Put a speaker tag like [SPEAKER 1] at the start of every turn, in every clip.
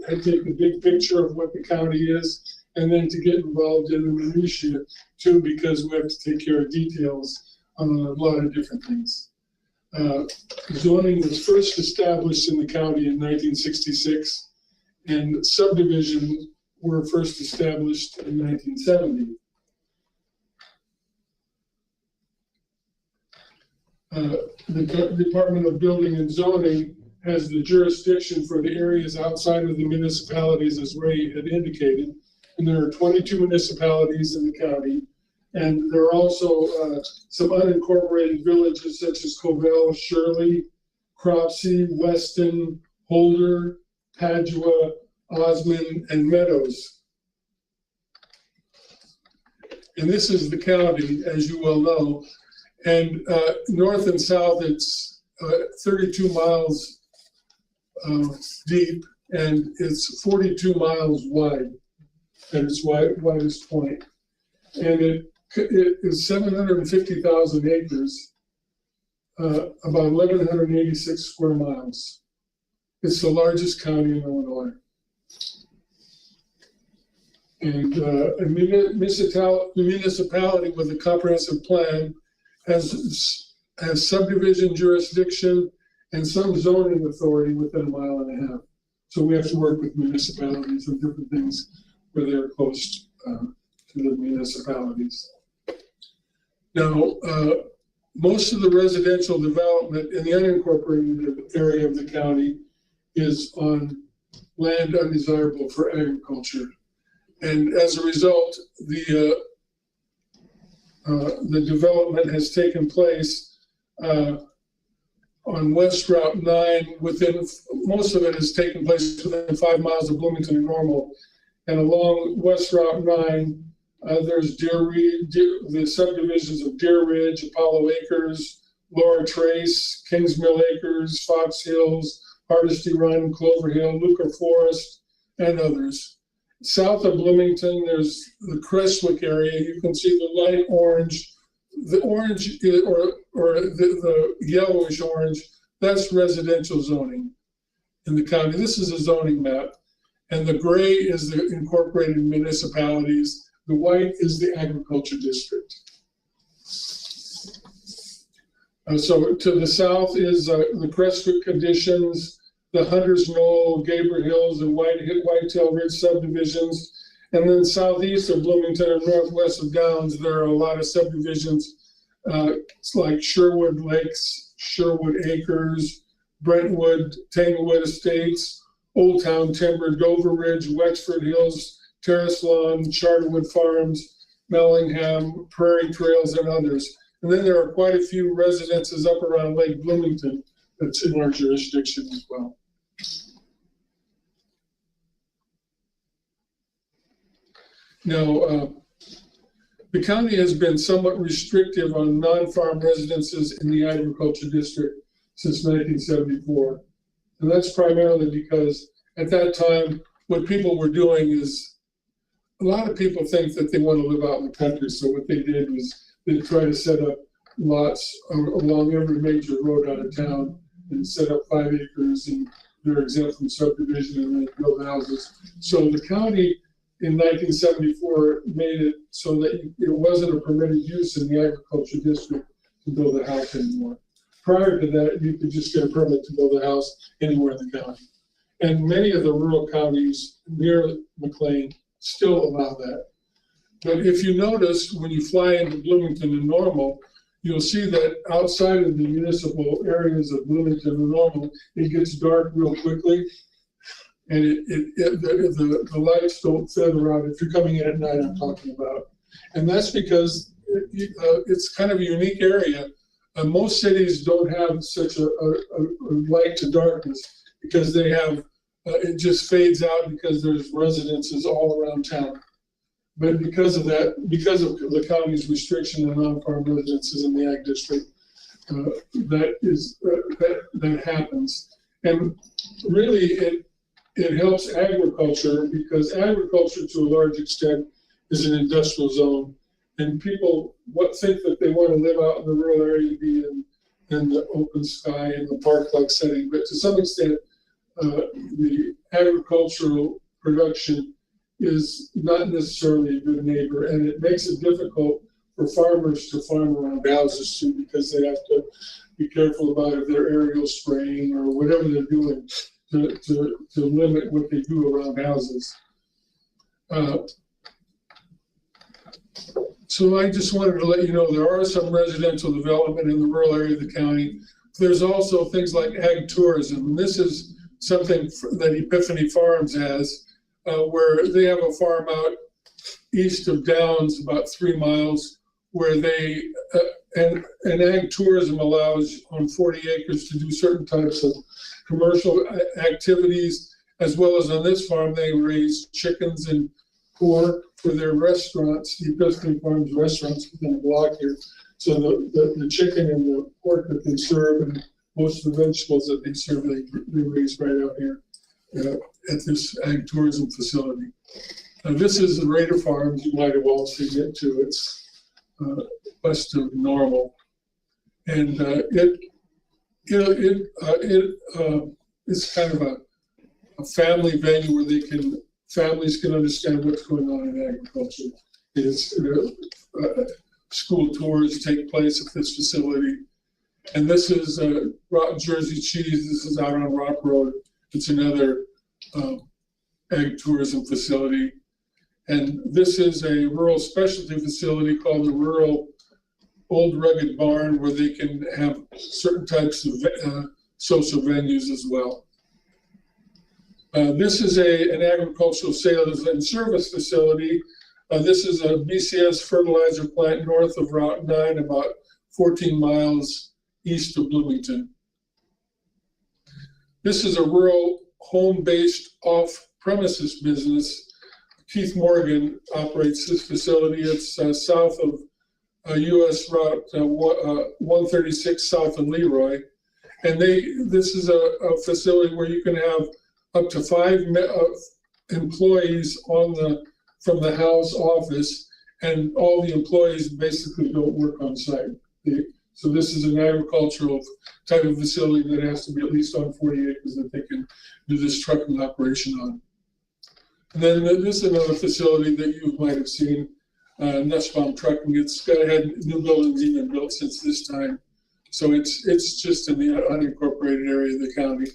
[SPEAKER 1] take the big picture of what the county is, and then to get involved in the minutiae too, because we have to take care of details on a lot of different things. Zoning was first established in the county in 1966, and subdivisions were first established in 1970. The Department of Building and Zoning has the jurisdiction for the areas outside of the municipalities, as Ray had indicated, and there are 22 municipalities in the county. And there are also some unincorporated villages such as Covell, Shirley, Cropsey, Weston, Holder, Padua, Osmond, and Meadows. And this is the county, as you well know. And north and south, it's 32 miles deep, and it's 42 miles wide at its widest point. And it is 750,000 acres, about 1,186 square miles. It's the largest county in Illinois. And a municipality with a comprehensive plan has subdivision jurisdiction and some zoning authority within a mile and a half. So we have to work with municipalities and different things where they're close to the municipalities. Now, most of the residential development in the unincorporated area of the county is on land undesirable for agriculture. And as a result, the development has taken place on West Route 9. Most of it has taken place within 5 miles of Bloomington and Normal. And along West Route 9, there's the subdivisions of Deer Ridge, Apollo Acres, Laura Trace, Kings Mill Acres, Fox Hills, Hardesty Run, Clover Hill, Lucre Forest, and others. South of Bloomington, there's the Crestwick area. You can see the light orange, the orange or the yellowish orange. That's residential zoning in the county. This is a zoning map, and the gray is the incorporated municipalities. The white is the agriculture district. So to the south is the Crestwick Additions, the Hunters Knoll, Gabriel Hills, and Whitetail Ridge subdivisions. And then southeast of Bloomington and northwest of Downs, there are a lot of subdivisions like Sherwood Lakes, Sherwood Acres, Brentwood, Tanglewood Estates, Old Town Timber, Dover Ridge, Wexford Hills, Terrace Lawn, Charterwood Farms, Mellingham, Prairie Trails, and others. And then there are quite a few residences up around Lake Bloomington that's in our jurisdiction as well. Now, the county has been somewhat restrictive on non-farm residences in the agriculture district since 1974. And that's primarily because at that time, what people were doing is, a lot of people think that they want to live out in the country. So what they did was they tried to set up lots along every major road out of town and set up 5 acres, and they're exempt from subdivision and then build houses. So the county in 1974 made it so that it wasn't a permitted use in the agriculture district to build a house anymore. Prior to that, you could just get a permit to build a house anywhere in the county. And many of the rural counties near McLean still allow that. But if you notice, when you fly into Bloomington and Normal, you'll see that outside of the municipal areas of Bloomington and Normal, it gets dark real quickly, and the lights don't feather out. If you're coming in at night, I'm talking about. And that's because it's kind of a unique area. Most cities don't have such a light to darkness because they have, it just fades out because there's residences all around town. But because of that, because of the county's restriction on non-farm residences in the ag district, that happens. And really, it helps agriculture because agriculture, to a large extent, is an industrial zone, and people think that they want to live out in the rural area, be in the open sky in the park-like setting. But to some extent, the agricultural production is not necessarily a good neighbor, and it makes it difficult for farmers to farm around houses too, because they have to be careful about if they're aerial spraying or whatever they're doing to limit what they do around houses. So I just wanted to let you know there are some residential development in the rural area of the county. There's also things like ag tourism. And this is something that Epiphany Farms has, where they have a farm out east of Downs, about 3 miles, where they, and ag tourism allows on 40 acres to do certain types of commercial activities, as well as on this farm, they raise chickens and pork for their restaurants, the Epiphany Farms restaurants within a block here. So the chicken and the pork that they serve and most of the vegetables that they serve, they raise right out here at this ag tourism facility. This is the Raider Farms. You might have all seen it too. It's west of Normal, and it's kind of a family venue where families can understand what's going on in agriculture. School tours take place at this facility. And this is Jersey Cheese. This is out on Rock Road. It's another ag tourism facility. And this is a rural specialty facility called the Rural Old Rugged Barn, where they can have certain types of social venues as well. This is an agricultural sales and service facility. This is a BCS fertilizer plant north of Route 9, about 14 miles east of Bloomington. This is a rural home-based off-premises business. Keith Morgan operates this facility. It's south of US Route 136 south of Leroy. And this is a facility where you can have up to 5 employees from the house office, and all the employees basically don't work on site. So this is an agricultural type of facility that has to be at least on 40 acres that they can do this trucking operation on. And then this is another facility that you might have seen, Nussbaum Trucking. It's had new buildings even built since this time. So it's just in the unincorporated area of the county.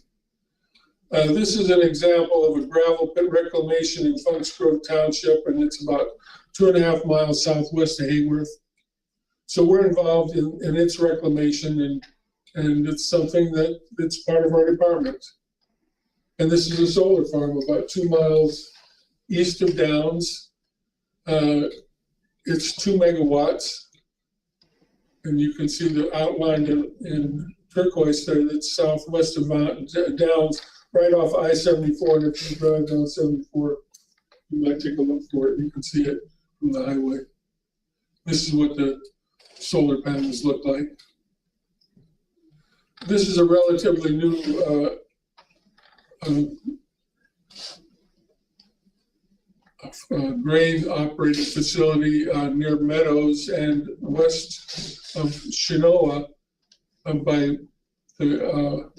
[SPEAKER 1] This is an example of a gravel pit reclamation in Funks Grove Township, and it's about 2.5 miles southwest of Hayworth. So we're involved in its reclamation, and it's something that's part of our department. And this is a solar farm about 2 miles east of Downs. It's 2 megawatts, and you can see the outline in turquoise there that's southwest of Downs, right off I-74, and if you drive down 74, you might take a look for it. You can see it from the highway. This is what the solar panels look like. This is a relatively new grain-operated facility near Meadows and west of Chinoa by the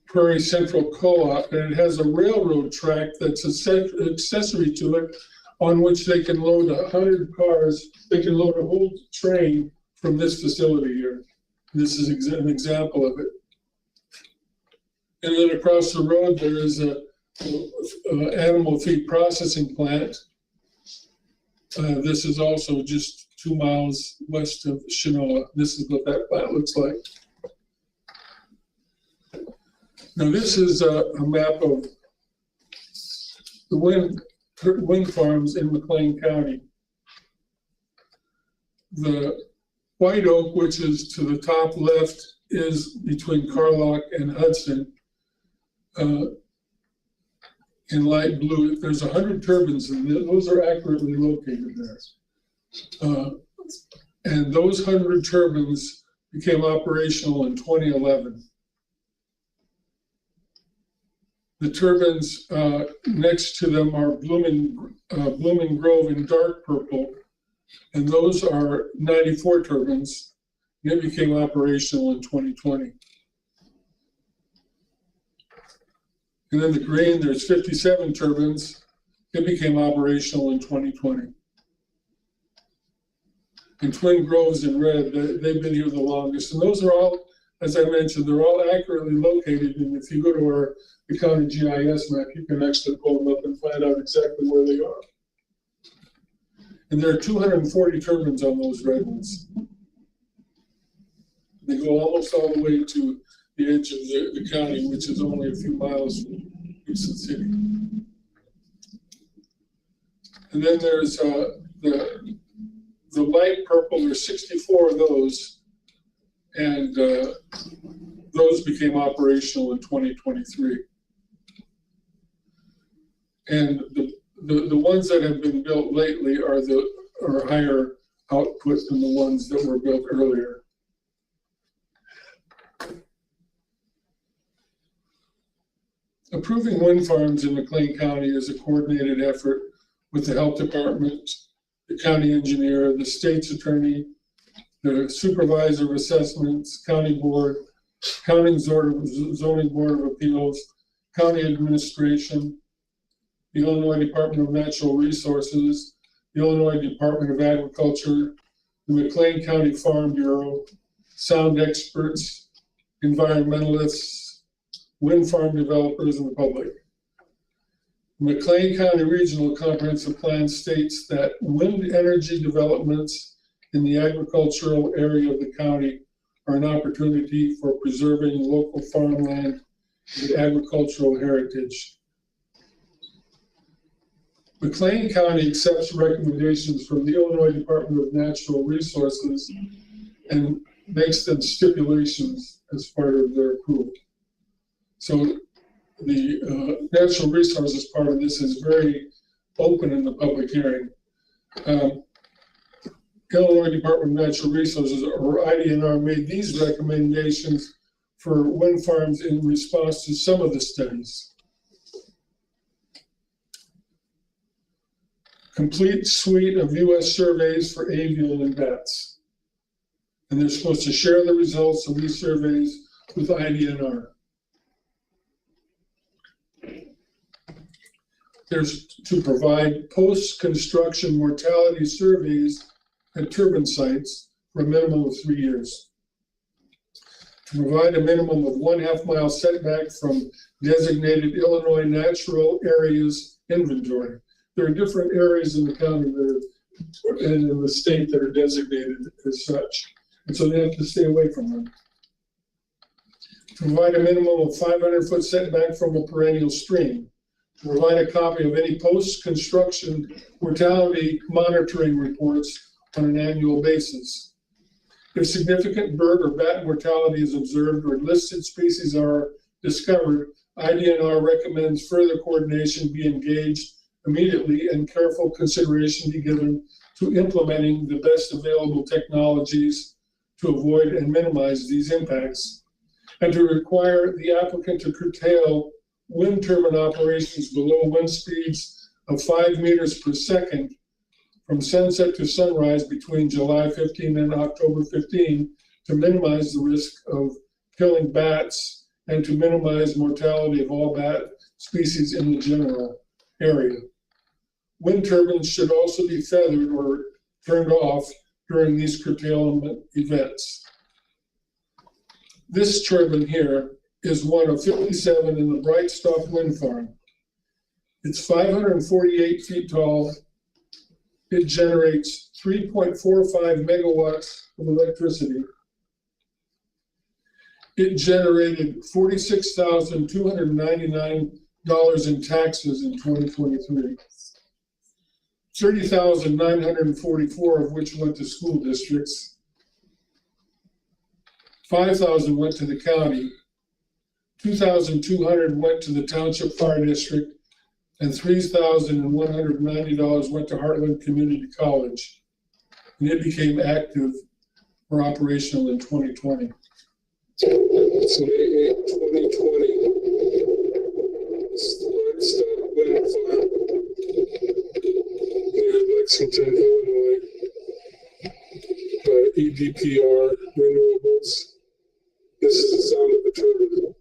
[SPEAKER 1] Prairie Central Co-op, and it has a railroad track that's accessory to it, on which they can load 100 cars. They can load a whole train from this facility here. This is an example of it. And then across the road, there is a animal feed processing plant. This is also just 2 miles west of Chinoa. This is what that plant looks like. Now this is a map of the wind farms in McLean County. The White Oak, which is to the top left, is between Carlock and Hudson. In light blue, there's 100 turbines, and those are accurately located there. And those 100 turbines became operational in 2011. The turbines next to them are Blooming Grove in dark purple, and those are 94 turbines. It became operational in 2020. And then the green, there's 57 turbines. It became operational in 2020. And Twin Groves in red, they've been here the longest. And those are all, as I mentioned, they're all accurately located. And if you go to the county GIS map, you can actually pull them up and find out exactly where they are. And there are 240 turbines on those red ones. They go almost all the way to the edge of the county, which is only a few miles from Houston City. And then there's the light purple. There's 64 of those, and those became operational in 2023. And the ones that have been built lately are higher output than the ones that were built earlier. Approving wind farms in McLean County is a coordinated effort with the health department, the county engineer, the state's attorney, the supervisor of assessments, county board, county zoning board of appeals, county administration, the Illinois Department of Natural Resources, the Illinois Department of Agriculture, the McLean County Farm Bureau, sound experts, environmentalists, wind farm developers, and the public. McLean County Regional Comprehensive Plan states that wind energy developments in the agricultural area of the county are an opportunity for preserving local farmland and agricultural heritage. McLean County accepts recommendations from the Illinois Department of Natural Resources and makes them stipulations as part of their approval. So the natural resources part of this is very open in the public hearing. Illinois Department of Natural Resources, or IDNR, made these recommendations for wind farms in response to some of the studies. Complete suite of U.S. surveys for avian and bats. And they're supposed to share the results of these surveys with IDNR. There's to provide post-construction mortality surveys at turbine sites for a minimum of 3 years. To provide a minimum of 1/2 mile setback from designated Illinois natural areas inventory. There are different areas in the county and in the state that are designated as such. And so they have to stay away from them. To provide a minimum of 500-foot setback from a perennial stream. To provide a copy of any post-construction mortality monitoring reports on an annual basis. If significant bird or bat mortality is observed or listed species are discovered, IDNR recommends further coordination be engaged immediately and careful consideration be given to implementing the best available technologies to avoid and minimize these impacts, and to require the applicant to curtail wind turbine operations below wind speeds of 5 meters per second from sunset to sunrise between July 15 and October 15 to minimize the risk of killing bats and to minimize mortality of all bat species in the general area. Wind turbines should also be feathered or turned off during these curtailment events. This turbine here is one of 57 in the Brightstock Wind Farm. It's 548 feet tall. It generates 3.45 megawatts of electricity. It generated $46,299 in taxes in 2023. 30,944 of which went to school districts. 5,000 went to the county. 2,200 went to the township fire district, and $3,190 went to Heartland Community College. And it became active or operational in 2020.
[SPEAKER 2] So May 8, 2020, Livestock Wind Farm near Lexington, Illinois, by EDPR Renewables. This is the sound of the turbine.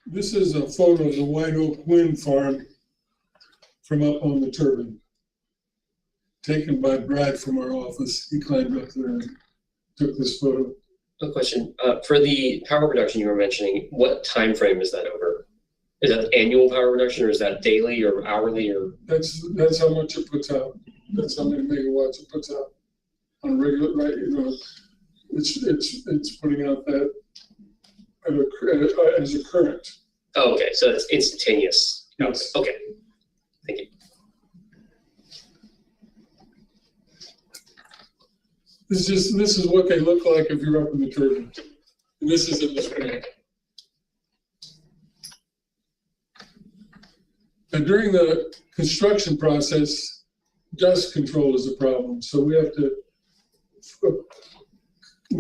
[SPEAKER 1] This is a photo of the White Oak Wind Farm from up on the turbine, taken by Brad from our office. He climbed up there and took this photo.
[SPEAKER 3] A question, for the power production you were mentioning, what time frame is that over? Is that annual power reduction, or is that daily or hourly, or?
[SPEAKER 1] That's how much it puts out. That's how many megawatts it puts out on a regular, right? You know, it's putting out that as a current.
[SPEAKER 3] Oh, okay, so it's instantaneous.
[SPEAKER 1] Yes.
[SPEAKER 3] Okay, thank you.
[SPEAKER 1] This is what they look like if you're up in the turbine, and this is in the spring. And during the construction process, dust control is a problem. So we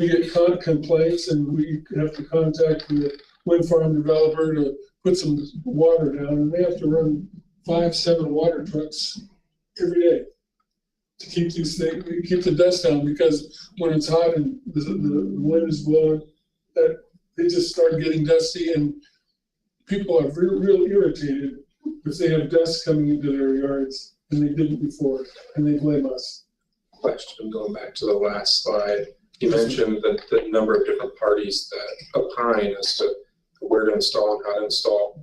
[SPEAKER 1] get complaints, and we have to contact the wind farm developer to put some water down, and they have to run 5-7 water trucks every day to keep these things, keep the dust down, because when it's hot and the wind is blowing, that they just start getting dusty, and people are real irritated if they have dust coming into their yards and they didn't before, and they blame us.
[SPEAKER 4] Question, going back to the last slide, you mentioned that the number of different parties that opine as to where to install and how to install.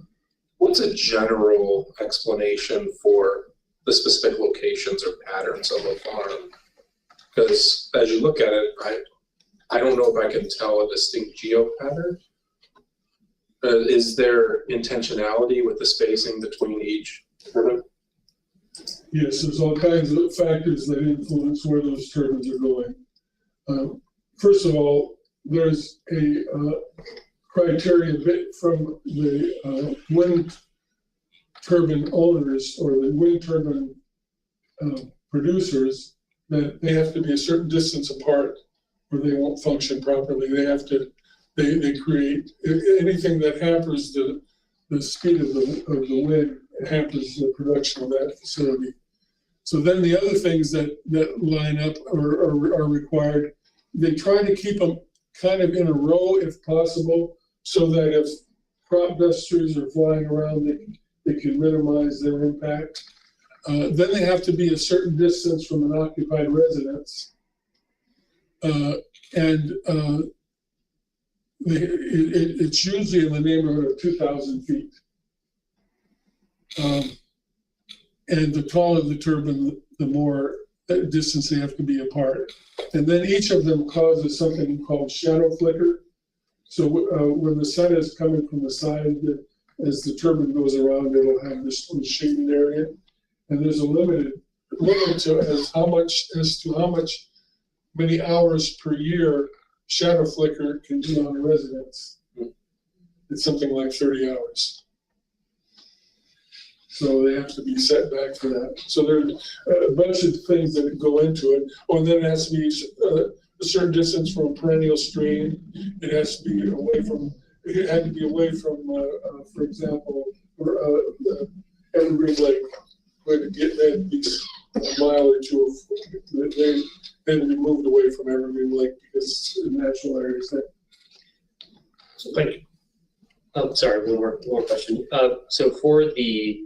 [SPEAKER 4] What's a general explanation for the specific locations or patterns of a farm? Because as you look at it, I don't know if I can tell a distinct geo pattern. Is there intentionality with the spacing between each turbine?
[SPEAKER 1] Yes, there's all kinds of factors that influence where those turbines are going. First of all, there's a criteria from the wind turbine owners or the wind turbine producers that they have to be a certain distance apart or they won't function properly. They create anything that hampers the speed of the wind, hampers the production of that facility. So then the other things that line up or are required, they try to keep them kind of in a row if possible, so that if crop dusters are flying around, they can minimize their impact. Then they have to be a certain distance from an occupied residence. It's usually in the neighborhood of 2,000 feet. And the taller the turbine, the more distance they have to be apart. And then each of them causes something called shadow flicker. So when the sun is coming from the side, as the turbine goes around, it'll have this little shaded area. And there's a limit to how much many hours per year shadow flicker can be on a residence. It's something like 30 hours. So they have to be set back for that. So there's a bunch of things that go into it. Or then it has to be a certain distance from a perennial stream. It has to be away from, for example, Evergreen Lake. Where to get that be a mile or two of, they be moved away from Evergreen Lake because the natural areas there.
[SPEAKER 3] Thank you. Oh, sorry, one more question. So for the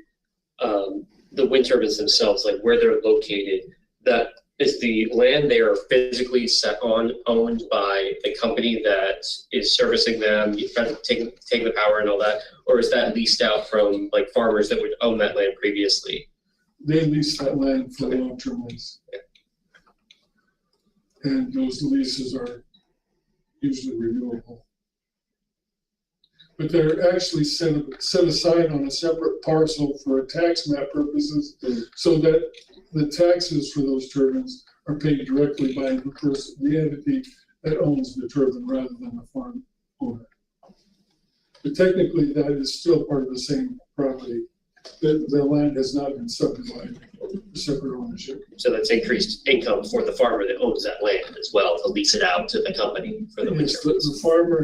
[SPEAKER 3] wind turbines themselves, like where they're located, that is the land they are physically set on owned by a company that is servicing them, taking the power and all that, or is that leased out from like farmers that would own that land previously?
[SPEAKER 1] They lease that land for long-term lease. And those leases are usually renewable. But they're actually set aside on a separate parcel for tax map purposes, so that the taxes for those turbines are paid directly by the entity that owns the turbine rather than the farm owner. But technically, that is still part of the same property. The land has not been subdivided for separate ownership.
[SPEAKER 3] So that's increased income for the farmer that owns that land as well, to lease it out to the company for the wind turbines.
[SPEAKER 1] The farmer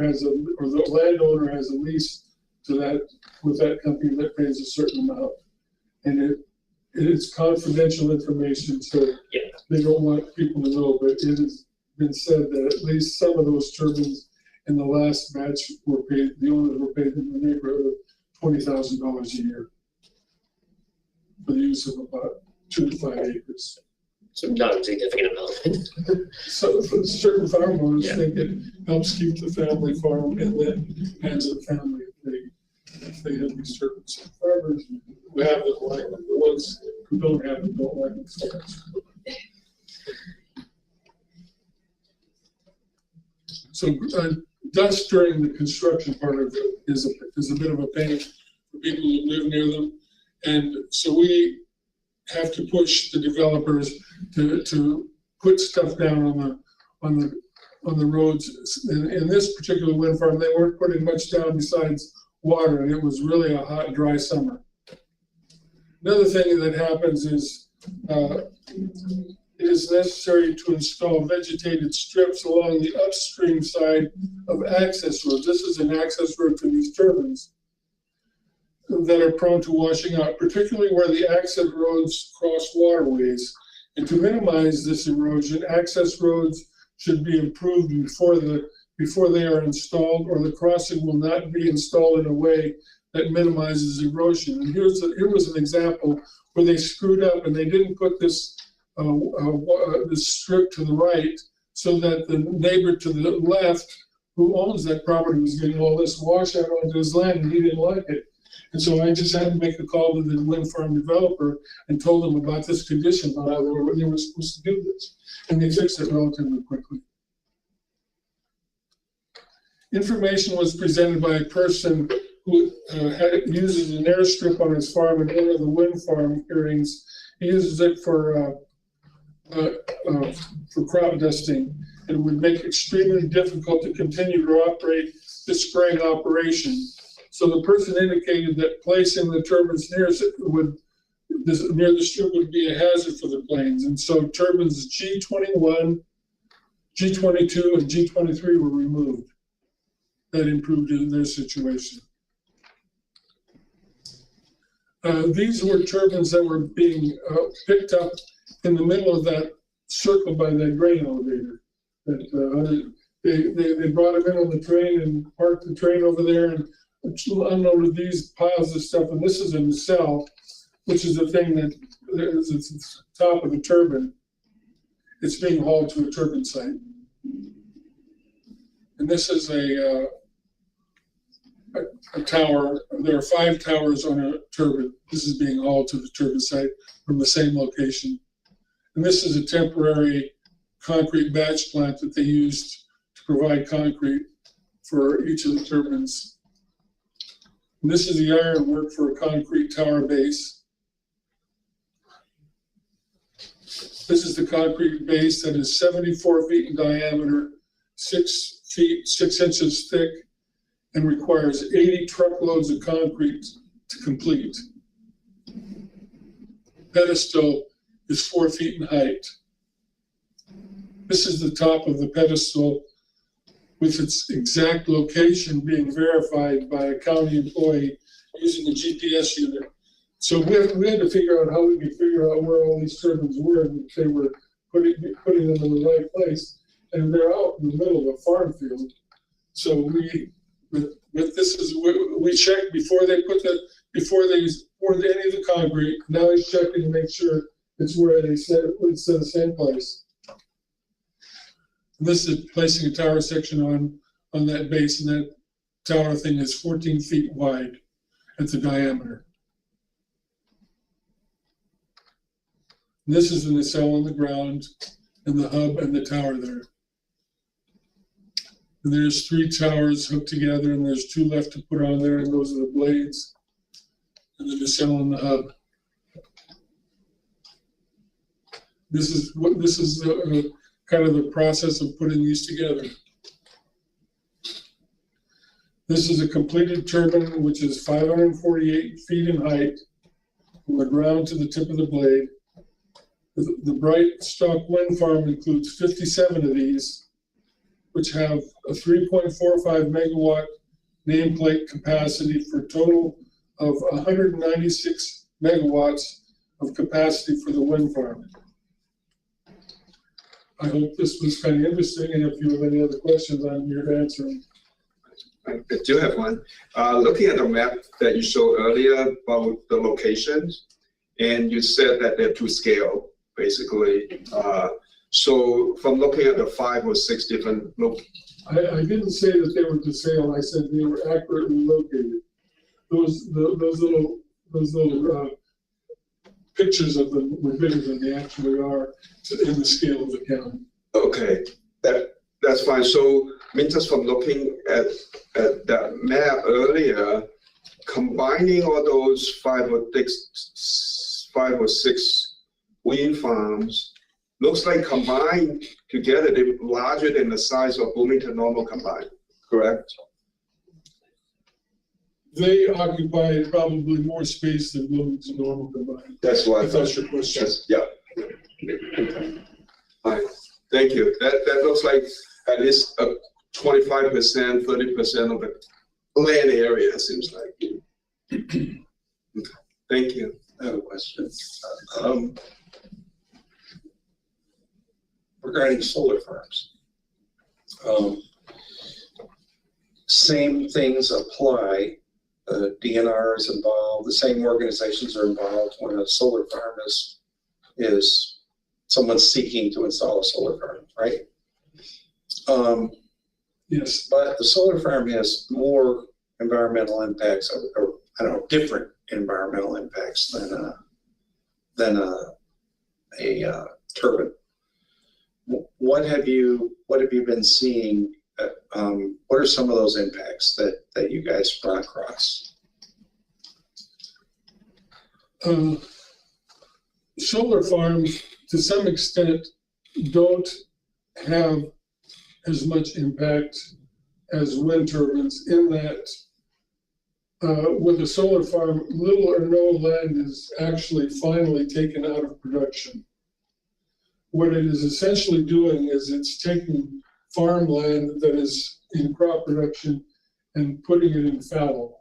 [SPEAKER 1] or the landowner has a lease to that, with that company that pays a certain amount. And it's confidential information, so they don't want people to know, but it has been said that at least some of those turbines and the last batch were paid, the owners were paid in the neighborhood of $20,000 a year for the use of about 2 to 5 acres.
[SPEAKER 3] So not a significant amount.
[SPEAKER 1] So for certain farm owners,
[SPEAKER 3] Yeah.
[SPEAKER 1] think it helps keep the family farm in the hands of the family if they have these certain farmers who have it, like them. The ones who don't have it don't like it so much. So dust during the construction part of it is a bit of a pain for people who live near them. And so we have to push the developers to put stuff down on the roads. In this particular wind farm, they weren't putting much down besides water, and it was really a hot, dry summer. Another thing that happens is it is necessary to install vegetated strips along the upstream side of access roads. This is an access road for these turbines that are prone to washing out, particularly where the access roads cross waterways. And to minimize this erosion, access roads should be improved before they are installed, or the crossing will not be installed in a way that minimizes erosion. And here was an example where they screwed up and they didn't put this strip to the right, so that the neighbor to the left, who owns that property, was getting all this washout onto his land, and he didn't like it. And so I just had to make a call to the wind farm developer and told them about this condition, about how they were supposed to do this. And they fixed it relatively quickly. Information was presented by a person who uses an airstrip on his farm in one of the wind farm hearings. He uses it for crop dusting. It would make it extremely difficult to continue to operate the spraying operation. So the person indicated that placing the turbines near the strip would be a hazard for the planes. And so turbines G21, G22, and G23 were removed. That improved their situation. These were turbines that were being picked up in the middle of that circle by that grain elevator. That they brought them in on the train and parked the train over there and unloaded these piles of stuff. And this is a nacelle, which is the thing that is at the top of the turbine. It's being hauled to a turbine site. And this is a tower. There are 5 towers on a turbine. This is being hauled to the turbine site from the same location. And this is a temporary concrete batch plant that they used to provide concrete for each of the turbines. And this is the ironwork for a concrete tower base. This is the concrete base that is 74 feet in diameter, 6 feet, 6 inches thick, and requires 80 truckloads of concrete to complete. Pedestal is 4 feet in height. This is the top of the pedestal, with its exact location being verified by a county employee using a GPS unit. So we had to figure out how we could figure out where all these turbines were, and if they were putting them in the right place. And they're out in the middle of a farm field. So we checked before they poured any of the concrete. Now he's checking to make sure it's where they said it's in the same place. And this is placing a tower section on that base, and that tower thing is 14 feet wide at the diameter. And this is the nacelle on the ground, and the hub and the tower there. And there's 3 towers hooked together, and there's 2 left to put on there, and those are the blades and the nacelle and the hub. This is kind of the process of putting these together. This is a completed turbine, which is 548 feet in height from the ground to the tip of the blade. The Bright Stock Wind Farm includes 57 of these, which have a 3.45 megawatt nameplate capacity for a total of 196 megawatts of capacity for the wind farm. I hope this was kind of interesting, and if you have any other questions, I'm here to answer them.
[SPEAKER 5] I do have one. Looking at the map that you showed earlier about the locations, and you said that they're to scale, basically. So from looking at the 5 or 6 different
[SPEAKER 1] I didn't say that they were to sale, I said they were accurately located. Those little pictures of them were bigger than they actually are in the scale of the county.
[SPEAKER 5] Okay, that's fine. So, I mean, just from looking at that map earlier, combining all those 5 or 6 wind farms, looks like combined together, they're larger than the size of Bloomington Normal combined, correct?
[SPEAKER 1] They occupy probably more space than Bloomington Normal combined.
[SPEAKER 5] That's what I
[SPEAKER 1] If that's your question.
[SPEAKER 5] Yeah. Fine. Thank you. That looks like at least 25%, 30% of the land area, it seems like. Okay. Thank you.
[SPEAKER 6] I have a question. Regarding solar farms. Same things apply. DNR is involved, the same organizations are involved when a solar farm is someone seeking to install a solar farm, right?
[SPEAKER 1] Yes.
[SPEAKER 6] But the solar farm has more environmental impacts, or I don't know, different environmental impacts than a turbine. What have you been seeing? What are some of those impacts that you guys run across?
[SPEAKER 1] Solar farms, to some extent, don't have as much impact as wind turbines in that with a solar farm, little or no land is actually finally taken out of production. What it is essentially doing is it's taking farmland that is in crop production and putting it in fallow.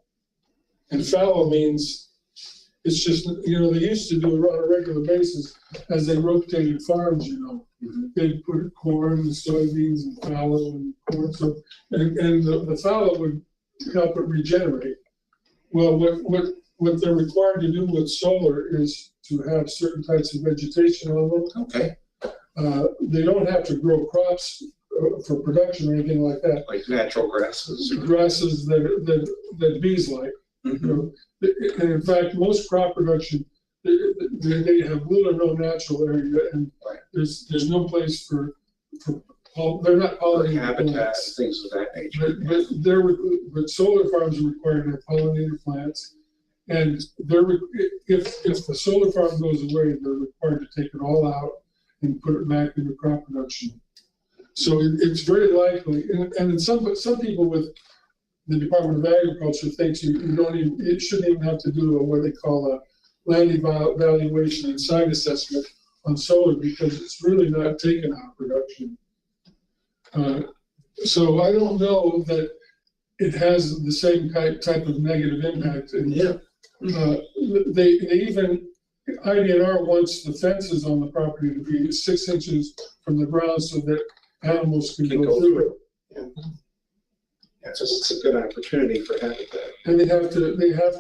[SPEAKER 1] And fallow means it's just, they used to do it on a regular basis as they rotated farms, They'd put corn and soybeans and fallow and corn. So, and the fallow would help it regenerate. Well, what they're required to do with solar is to have certain types of vegetation on them.
[SPEAKER 6] Okay.
[SPEAKER 1] They don't have to grow crops for production or anything like that.
[SPEAKER 6] Like natural grasses.
[SPEAKER 1] Grasses that bees like.
[SPEAKER 6] Mm-hmm.
[SPEAKER 1] And in fact, most crop production, they have little or no natural area, and there's no place for they're not pollinated
[SPEAKER 6] Habitat,
[SPEAKER 1] plants.
[SPEAKER 6] things of that nature.
[SPEAKER 1] But solar farms are required to have pollinated plants, and if the solar farm goes away, they're required to take it all out and put it back into crop production. So it's very likely, and some people with the Department of Agriculture thinks it shouldn't even have to do what they call a land evaluation and site assessment on solar because it's really not taken out of production. So I don't know that it has the same type of negative impact. And they even IDNR wants the fences on the property to be 6 inches from the ground so that animals can go through it.
[SPEAKER 6] Yeah, it's a good opportunity for habitat.
[SPEAKER 1] And they have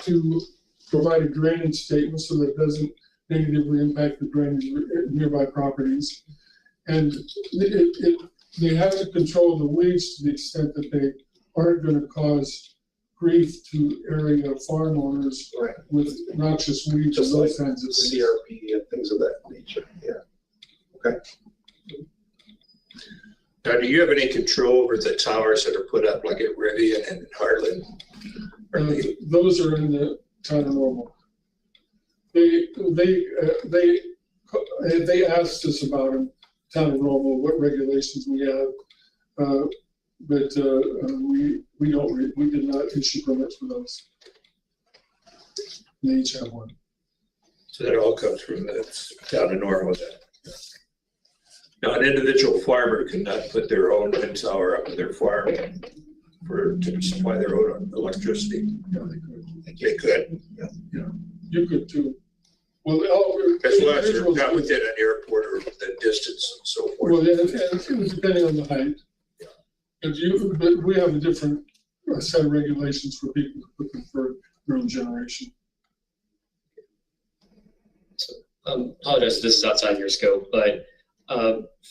[SPEAKER 1] to provide a drainage statement so that it doesn't negatively impact the drainage nearby properties. And they have to control the weeds to the extent that they aren't going to cause grief to area farm owners with noxious weeds and those kinds of things.
[SPEAKER 6] CRP and things of that nature. Yeah. Okay.
[SPEAKER 7] Now, do you have any control over the towers that are put up like at Rivian and Heartland?
[SPEAKER 1] Those are in the town of Normal. They asked us about in town of Normal what regulations we have, but we did not issue permits for those. They each have one.
[SPEAKER 7] So that all comes from the town of Normal then. Now, an individual farmer cannot put their own wind tower up in their farm to supply their own electricity. They could.
[SPEAKER 1] You could too. Well,
[SPEAKER 7] As long as they're not within an airport or within distance and so forth.
[SPEAKER 1] Well, yeah, and depending on the height. But we have a different a set of regulations for people looking for their own generation.
[SPEAKER 3] Apologize if this is outside your scope, but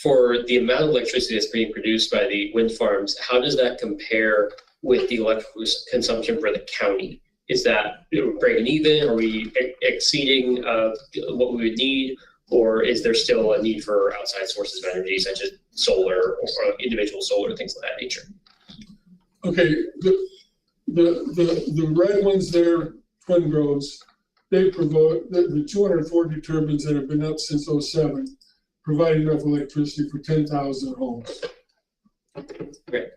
[SPEAKER 3] for the amount of electricity that's being produced by the wind farms, how does that compare with the electrical consumption for the county? Is that breaking even? Are we exceeding what we would need? Or is there still a need for outside sources of energy, such as solar or individual solar, things of that nature?
[SPEAKER 1] Okay, the red ones there, Twin Groves, they provide, the 240 turbines that have been up since '07 provide enough electricity for 10,000 homes.
[SPEAKER 3] Great.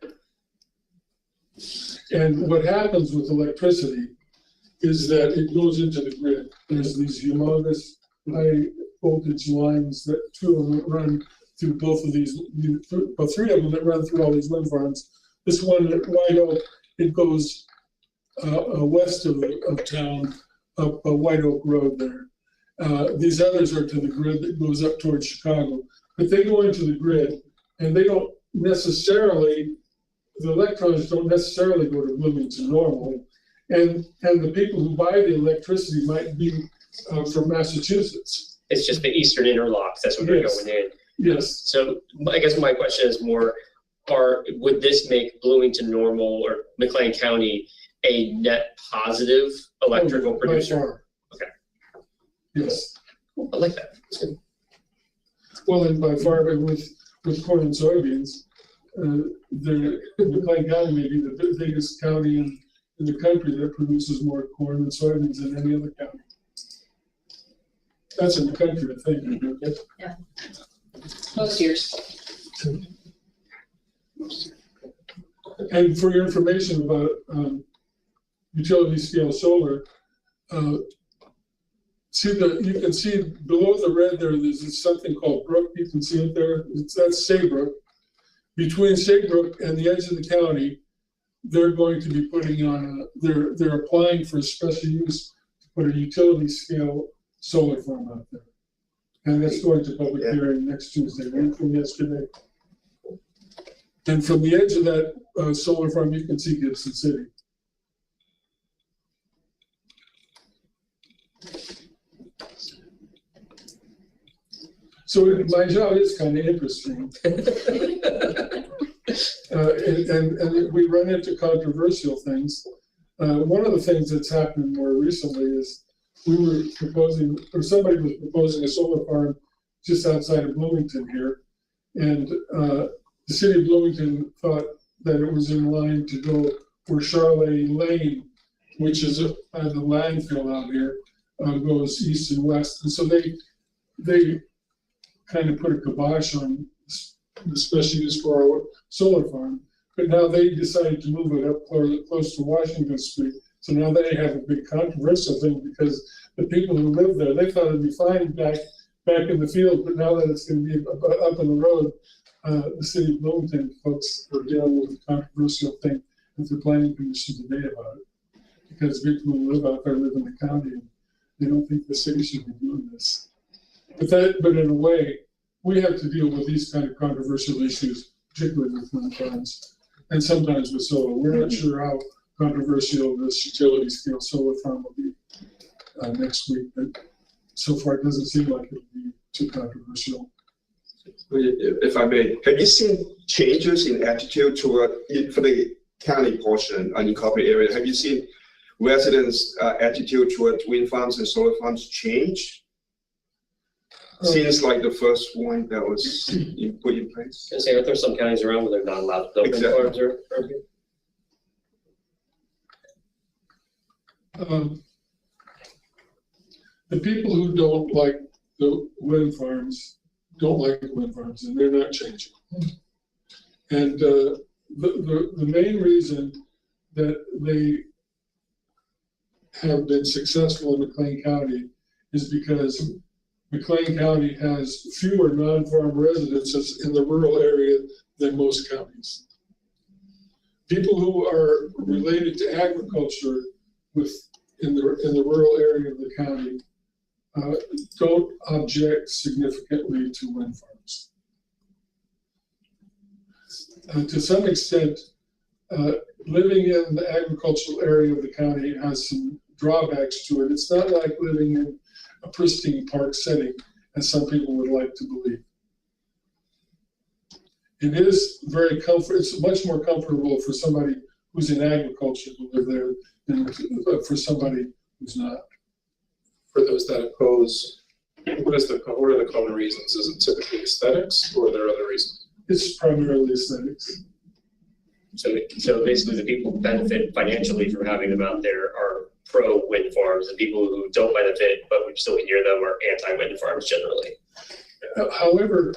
[SPEAKER 1] And what happens with electricity is that it goes into the grid. There's these humongous high voltage lines that two of them run through both of these, well, three of them that run through all these wind farms. This one at White Oak, it goes west of town, up White Oak Road there. These others are to the grid that goes up towards Chicago. But they go into the grid, and they don't necessarily, the electrons don't necessarily go to Bloomington normally. And the people who buy the electricity might be from Massachusetts.
[SPEAKER 3] It's just the eastern interlocks, that's what they're
[SPEAKER 1] Yes.
[SPEAKER 3] going in.
[SPEAKER 1] Yes.
[SPEAKER 3] So I guess my question is more, would this make Bloomington Normal or McLean County a net positive electrical
[SPEAKER 1] By
[SPEAKER 3] producer?
[SPEAKER 1] far.
[SPEAKER 3] Okay.
[SPEAKER 1] Yes.
[SPEAKER 3] I like that. That's good.
[SPEAKER 1] Well, and by far, but with corn and soybeans, McLean County may be the biggest county in the country that produces more corn and soybeans than any other county. That's in the country, I think.
[SPEAKER 8] Yeah. Most years.
[SPEAKER 1] And for your information about utility scale solar, you can see below the red there's something called Brook. You can see it there. That's Saybrook. Between Saybrook and the edge of the county, they're going to be putting on they're applying for special use to put a utility scale solar farm out there. And that's going to public hearing next Tuesday, right from yesterday. And from the edge of that solar farm, you can see Gibson City. So my job is kind of interesting. And we run into controversial things. One of the things that's happened more recently is we were proposing, or somebody was proposing a solar farm just outside of Bloomington here. And the city of Bloomington thought that it was in line to go where Charlotte Lane, which is by the landfill out here, goes east and west. And so they kind of put a kibosh on the special use for our solar farm. But now they decided to move it up close to Washington Street. So now they have a big controversial thing because the people who live there, they thought it'd be fine back in the field, but now that it's going to be up on the road, the city of Bloomington folks are dealing with a controversial thing with the planning commission today about it. Because people who live out there live in the county and they don't think the city should be doing this. But in a way, we have to deal with these kind of controversial issues, particularly with wind farms, and sometimes with solar. We're not sure how controversial this utility scale solar farm will be next week, but so far it doesn't seem like it'll be too controversial.
[SPEAKER 5] If I may, have you seen changes in attitude toward, for the county portion, unincorporated area, have you seen residents' attitude toward wind farms and solar farms change? Seems like the first one that was put in place.
[SPEAKER 3] I was gonna say, aren't there some counties around where they're not allowed to build wind
[SPEAKER 5] Exactly.
[SPEAKER 3] farms or?
[SPEAKER 1] The people who don't like the wind farms don't like wind farms, and they're not changing. And the main reason that they have been successful in McLean County is because McLean County has fewer non-farm residences in the rural area than most counties. People who are related to agriculture in the rural area of the county don't object significantly to wind farms. To some extent, living in the agricultural area of the county has some drawbacks to it. It's not like living in a pristine park setting, as some people would like to believe. It is very it's much more comfortable for somebody who's in agriculture to live there than for somebody who's not.
[SPEAKER 4] For those that oppose, what are the common reasons? Is it typically aesthetics or are there other reasons?
[SPEAKER 1] It's primarily aesthetics.
[SPEAKER 3] So basically, the people who benefit financially from having them out there are pro wind farms, and people who don't benefit but we still hear them are anti wind farms generally.
[SPEAKER 1] However,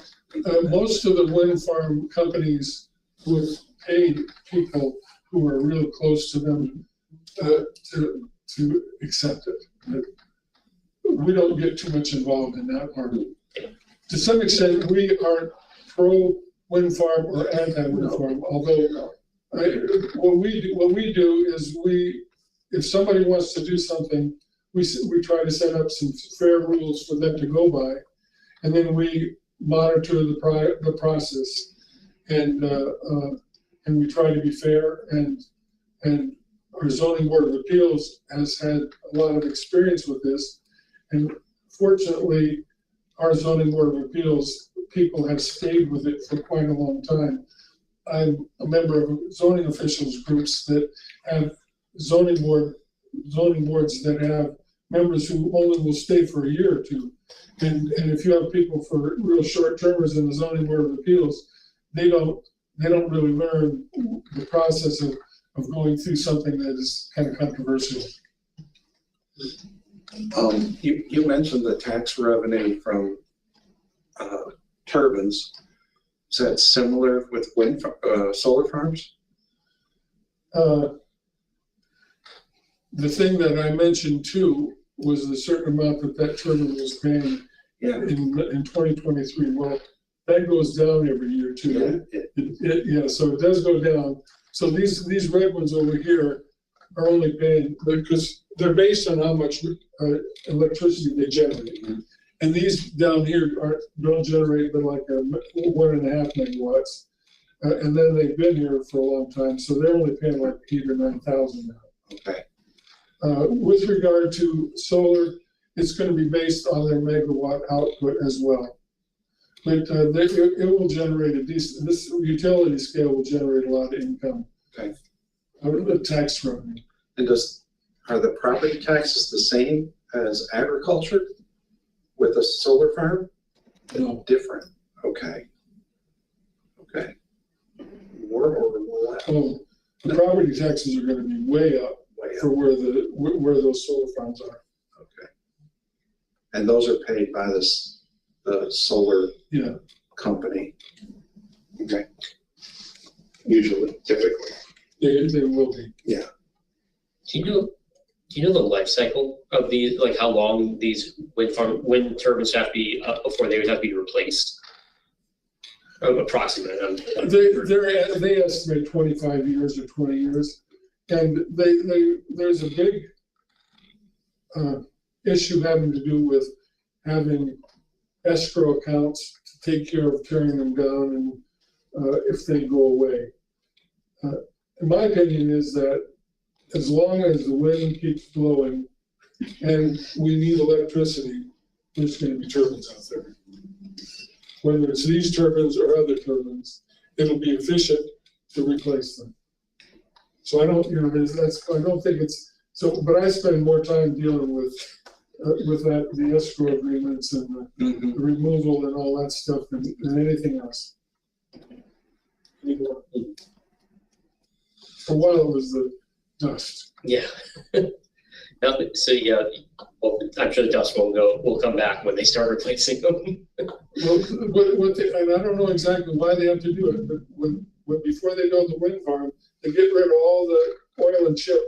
[SPEAKER 1] most of the wind farm companies would pay people who are real close to them to accept it. We don't get too much involved in that part. To some extent, we aren't pro wind farm or anti wind farm, although what we do is if somebody wants to do something, we try to set up some fair rules for them to go by, and then we monitor the process, and we try to be fair. And our zoning board of appeals has had a lot of experience with this, and fortunately, our zoning board of appeals people have stayed with it for quite a long time. I'm a member of zoning officials groups that have zoning boards that have members who only will stay for a year or two. And if you have people for real short termers in the zoning board of appeals, they don't really learn the process of going through something that is kind of controversial.
[SPEAKER 6] You mentioned the tax revenue from turbines. Is that similar with solar farms?
[SPEAKER 1] The thing that I mentioned too was the certain amount that turbine was paying in 2023. Well, that goes down every year too. So it does go down. So these red ones over here are only paying because they're based on how much electricity they generate. And these down here don't generate but like 1.5 megawatts. And then they've been here for a long time, so they're only paying like 8,000 or 9,000 now.
[SPEAKER 6] Okay.
[SPEAKER 1] With regard to solar, it's going to be based on their megawatt output as well. But it will generate this utility scale will generate a lot of income.
[SPEAKER 6] Okay.
[SPEAKER 1] Tax revenue.
[SPEAKER 6] And are the property taxes the same as agriculture with a solar farm?
[SPEAKER 1] No.
[SPEAKER 6] Different. Okay. More or less?
[SPEAKER 1] Oh, the property taxes are going to be way up for where those solar farms are.
[SPEAKER 6] Okay. And those are paid by the solar company. Okay. Usually, typically.
[SPEAKER 1] They will be.
[SPEAKER 6] Yeah.
[SPEAKER 3] Do you know the life cycle of these, like how long these wind turbines have to be up before they would have to be replaced? Approximate.
[SPEAKER 1] They estimate 25 years or 20 years, and there's a big issue having to do with having escrow accounts to take care of tearing them down and if they go away. In my opinion is that as long as the wind keeps blowing and we need electricity, there's going to be turbines out there. Whether it's these turbines or other turbines, it'll be efficient to replace them. So I don't think it's so. But I spend more time dealing with the escrow agreements and the removal and all that stuff than anything else. Anymore. For a while it was the dust.
[SPEAKER 3] Yeah. Now, so well, I'm sure the dust will come back when they start replacing them.
[SPEAKER 1] Well, and I don't know exactly why they have to do it, but when before they build the wind farm, they get rid of all the oil and chip,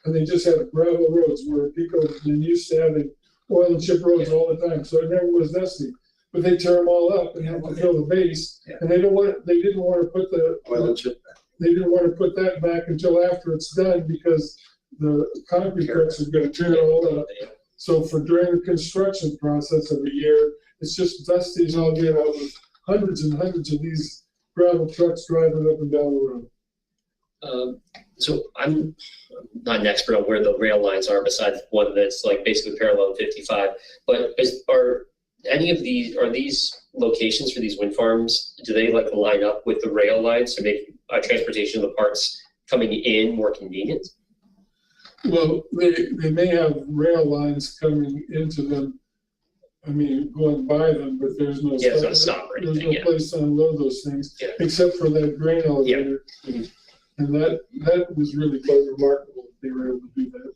[SPEAKER 1] and they just have gravel roads where people have been used to having oil and chip roads all the time, so it never was dusty. But they tear them all up and have to fill the base, and they didn't want to put the
[SPEAKER 6] Oil and chip.
[SPEAKER 1] They didn't want to put that back until after it's done because the concrete trucks are going to tear it all up. So during the construction process of a year, it's just dusty as all get out with hundreds and hundreds of these gravel trucks driving up and down the road.
[SPEAKER 3] So I'm not an expert on where the rail lines are besides one that's like basically parallel 55, but are these locations for these wind farms, do they like line up with the rail lines to make transportation of the parts coming in more convenient?
[SPEAKER 1] Well, they may have rail lines coming into them, I mean, going by them, but there's no.
[SPEAKER 3] Yeah, it's not a stop or anything,
[SPEAKER 1] There's no place to unload those things,
[SPEAKER 3] Yeah.
[SPEAKER 1] except for that grain elevator.
[SPEAKER 3] Mhm.
[SPEAKER 1] And that was really quite remarkable if they were able to do that.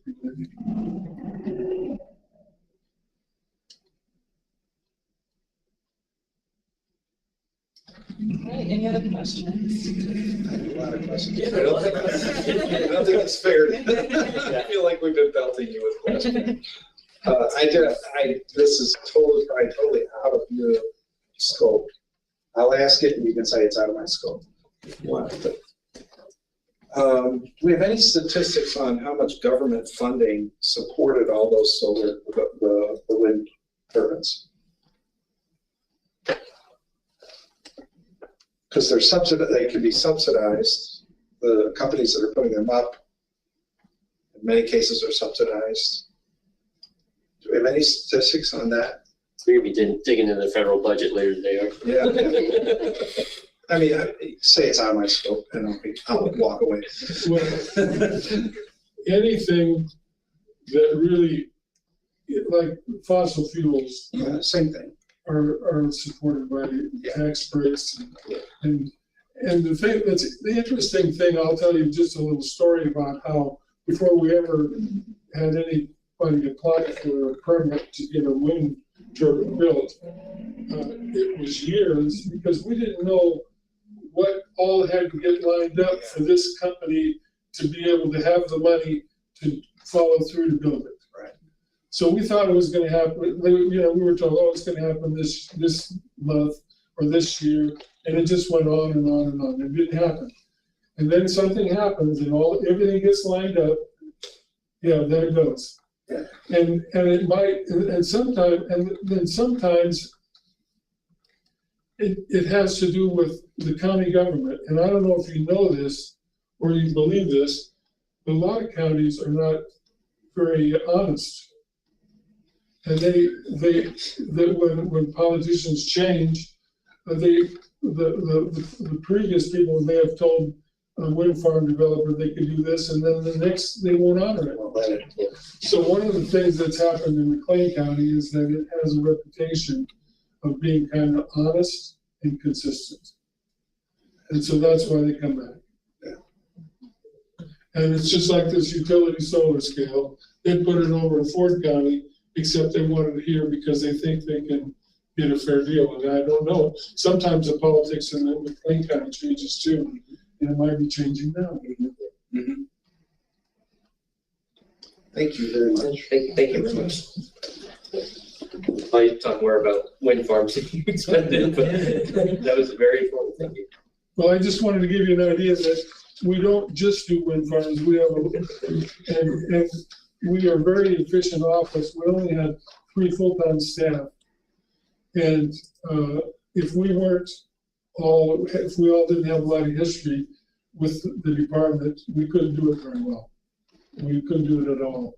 [SPEAKER 8] All right, any other questions?
[SPEAKER 6] I have a lot of questions.
[SPEAKER 7] Yeah, I don't think it's fair. I feel like we've been belting you with questions.
[SPEAKER 6] This is totally out of your scope. I'll ask it and you can say it's out of my scope. if you want, but, do we have any statistics on how much government funding supported all those solar, the wind turbines? Because they can be subsidized. The companies that are putting them up, in many cases, are subsidized. Do we have any statistics on that?
[SPEAKER 3] We're gonna be digging into the federal budget later today, aren't we?
[SPEAKER 6] Yeah. I mean, say it's out of my scope, and I'll walk away.
[SPEAKER 1] Well, anything that really, like fossil fuels,
[SPEAKER 6] Same thing.
[SPEAKER 1] are supported by tax breaks. And the interesting thing, I'll tell you just a little story about how before we ever had anybody apply for a permit to get a wind turbine built, it was years because we didn't know what all had to get lined up for this company to be able to have the money to follow through to build it.
[SPEAKER 6] Right.
[SPEAKER 1] So we thought it was going to happen. We were told, oh, it's going to happen this month or this year, and it just went on and on and on. It didn't happen, and then something happens, and everything gets lined up. Yeah, there it goes.
[SPEAKER 6] Yeah.
[SPEAKER 1] And it might, and sometimes it has to do with the county government. And I don't know if you know this or you believe this, but a lot of counties are not very honest. And when politicians change, the previous people may have told a wind farm developer they could do this, and then the next they won't honor it. So one of the things that's happened in McLean County is that it has a reputation of being kind of honest and consistent. And so that's why they come back.
[SPEAKER 6] Yeah.
[SPEAKER 1] And it's just like this utility solar scale. They put it over in Ford County, except they wanted it here because they think they can get a fair deal. And I don't know. Sometimes the politics in McLean County changes too. And it might be changing now.
[SPEAKER 6] Mm-hmm. Thank you very much.
[SPEAKER 3] Thank you very much. I'll talk more about wind farms if you expected, but that was very important. Thank you.
[SPEAKER 1] Well, I just wanted to give you an idea that we don't just do wind farms. We have and we are a very efficient office. We only had 3 full-time staff, and if we all didn't have a lot of history with the department, we couldn't do it very well. We couldn't do it at all.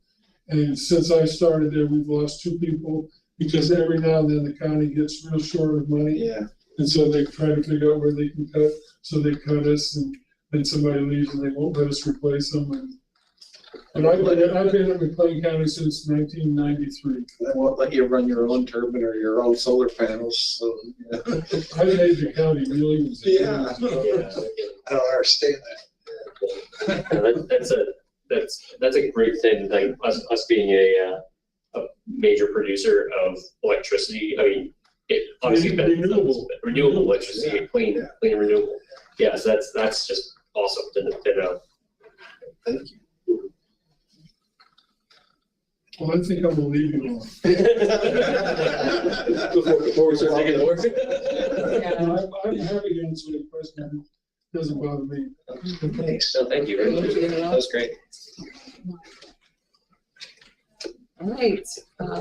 [SPEAKER 1] And since I started there, we've lost 2 people because every now and then the county gets real short of money.
[SPEAKER 6] Yeah.
[SPEAKER 1] And so they try to figure out where they can cut. So they cut us, and then somebody leaves and they won't let us replace them. And I've been in McLean County since 1993.
[SPEAKER 6] I won't let you run your own turbine or your own solar panels, so. Yeah.
[SPEAKER 1] I made the county millions.
[SPEAKER 6] Yeah. I don't understand that.
[SPEAKER 3] That's a great thing. Like us being a major producer of electricity. I mean, it obviously renewable electricity,
[SPEAKER 6] Yeah.
[SPEAKER 3] clean renewable. Yeah, so that's just awesome to know.
[SPEAKER 6] Thank you.
[SPEAKER 1] Well, I think I'm gonna leave you alone.
[SPEAKER 3] Before we start taking more.
[SPEAKER 1] I'm happy to answer the question. It doesn't bother me.
[SPEAKER 6] Thanks.
[SPEAKER 3] So thank you very much. That was great.
[SPEAKER 8] All right,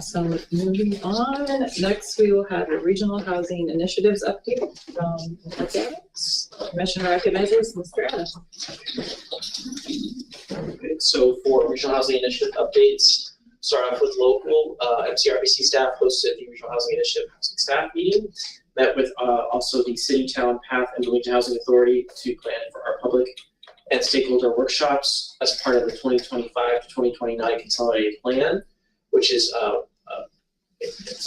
[SPEAKER 8] so moving on, next we will have a regional housing initiatives update from Ms. Adams. Commission recognizes Mr. Adams.
[SPEAKER 9] Okay, so for regional housing initiative updates, start off with local. MCRPC staff hosted the regional housing initiative housing staff meeting, met with also the city, town, PATH, and Wilmington Housing Authority to plan for our public and stakeholder workshops as part of the 2025 to 2029 consolidated plan, which is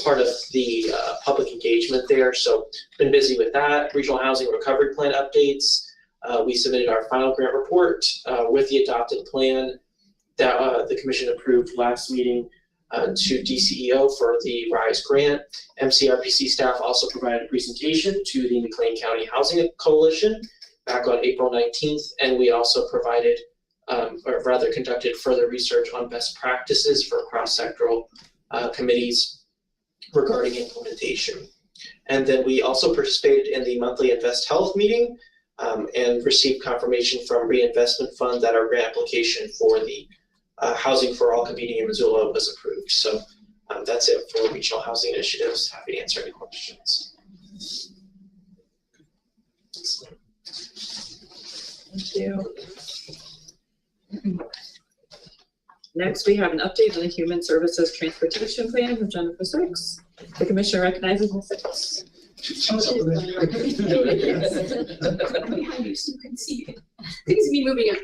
[SPEAKER 9] part of the public engagement there. So been busy with that. Regional housing recovery plan updates. We submitted our final grant report with the adopted plan that the commission approved last meeting to DCEO for the RISE grant. MCRPC staff also provided a presentation to the McLean County Housing Coalition back on April 19th, and we also provided, or rather conducted further research on best practices for cross-sectoral committees regarding implementation. And then we also participated in the monthly Invest Health meeting and received confirmation from Reinvestment Fund that our grant application for the Housing for All convening in Missoula was approved. So that's it for regional housing initiatives. Happy to answer any questions.
[SPEAKER 8] Thank you. Next, we have an update on the Human Services Transportation Plan from Jennifer Six. The commission recognizes Ms. Six.
[SPEAKER 10] Behind you so you can see things be moving up.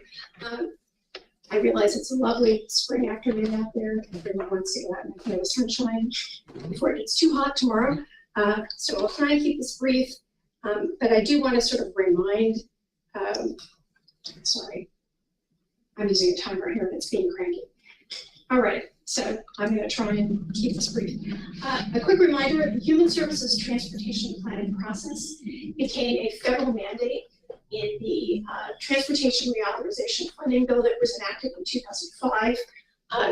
[SPEAKER 10] I realize it's a lovely spring afternoon out there. Everyone wants to go out and enjoy the sunshine before it gets too hot tomorrow. So I'll try and keep this brief, but I do want to sort of remind, sorry, I'm using a timer here and it's being cranky. All right, so I'm going to try and keep this brief. A quick reminder, the Human Services Transportation Planning process became a federal mandate in the Transportation Reauthorization Funding Bill that was enacted in 2005.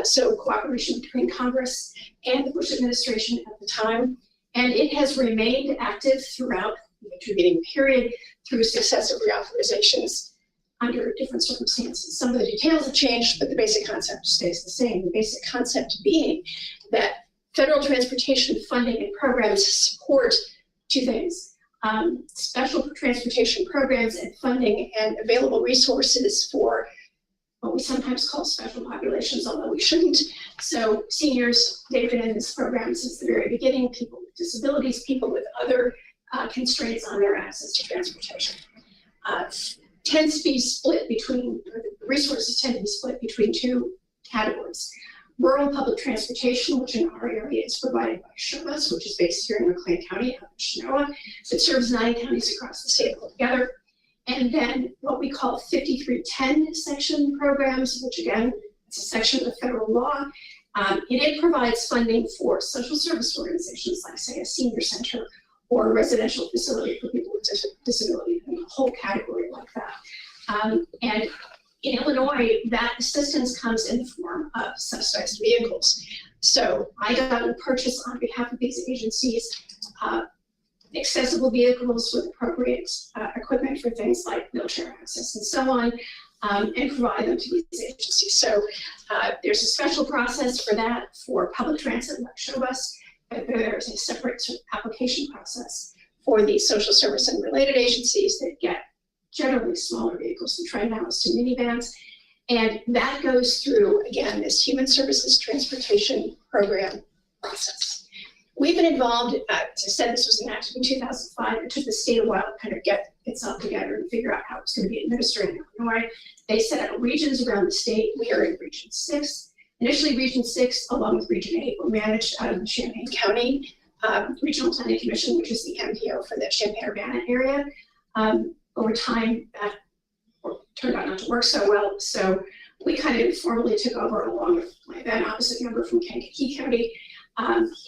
[SPEAKER 10] So cooperation between Congress and the Bush administration at the time. And it has remained active throughout the intervening period through successive reauthorizations under different circumstances. Some of the details have changed, but the basic concept stays the same. The basic concept being that federal transportation funding and programs support two things. Special transportation programs and funding and available resources for what we sometimes call special populations, although we shouldn't. So seniors, they've been in this program since the very beginning, people with disabilities, people with other constraints on their access to transportation. Tends to be split between, or the resources tend to be split between two categories. Rural public transportation, which in our area is provided by SHOBUS, which is based here in McLean County, out of Chinoa, that serves 9 counties across the state altogether. And then what we call 5310 section programs, which again, it's a section of the federal law. It provides funding for social service organizations, like say a senior center or a residential facility for people with disability, and a whole category like that. And in Illinois, that assistance comes in the form of subsidized vehicles. So IDOT will purchase on behalf of these agencies accessible vehicles with appropriate equipment for things like wheelchair access and so on, and provide them to these agencies. So there's a special process for that for public transit like SHOBUS, but there's a separate sort of application process for the social service and related agencies that get generally smaller vehicles from train house to minivans. And that goes through, again, this Human Services Transportation Program process. We've been involved, as I said, this was enacted in 2005. It took the state a while to kind of get itself together and figure out how it's going to be administered in Illinois. They set out regions around the state. We are in Region 6. Initially, Region 6, along with Region 8, were managed out of the Champaign County Regional Planning Commission, which is the MPO for the Champaign-Urbana area. Over time, that turned out not to work so well. So we kind of informally took over along with my then opposite member from Kankakee County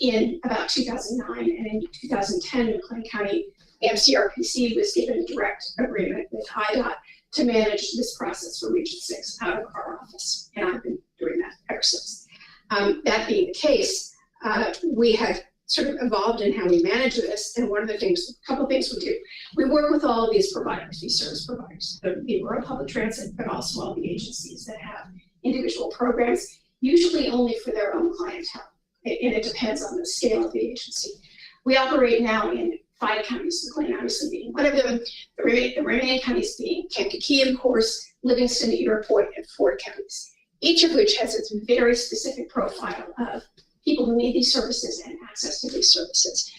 [SPEAKER 10] in about 2009. And in 2010, McLean County MCRPC was given a direct agreement with IDOT to manage this process for Region 6 out of our office. And I've been doing that ever since. That being the case, we have sort of evolved in how we manage this. And one of the things, a couple of things we do. We work with all of these providers, these service providers, the rural public transit, but also all the agencies that have individual programs, usually only for their own clientele. And it depends on the scale of the agency. We operate now in 5 counties, McLean obviously being one of them, the remaining counties being Kankakee, of course, Livingston, Iroquois, and Ford counties, each of which has its very specific profile of people who need these services and access to these services.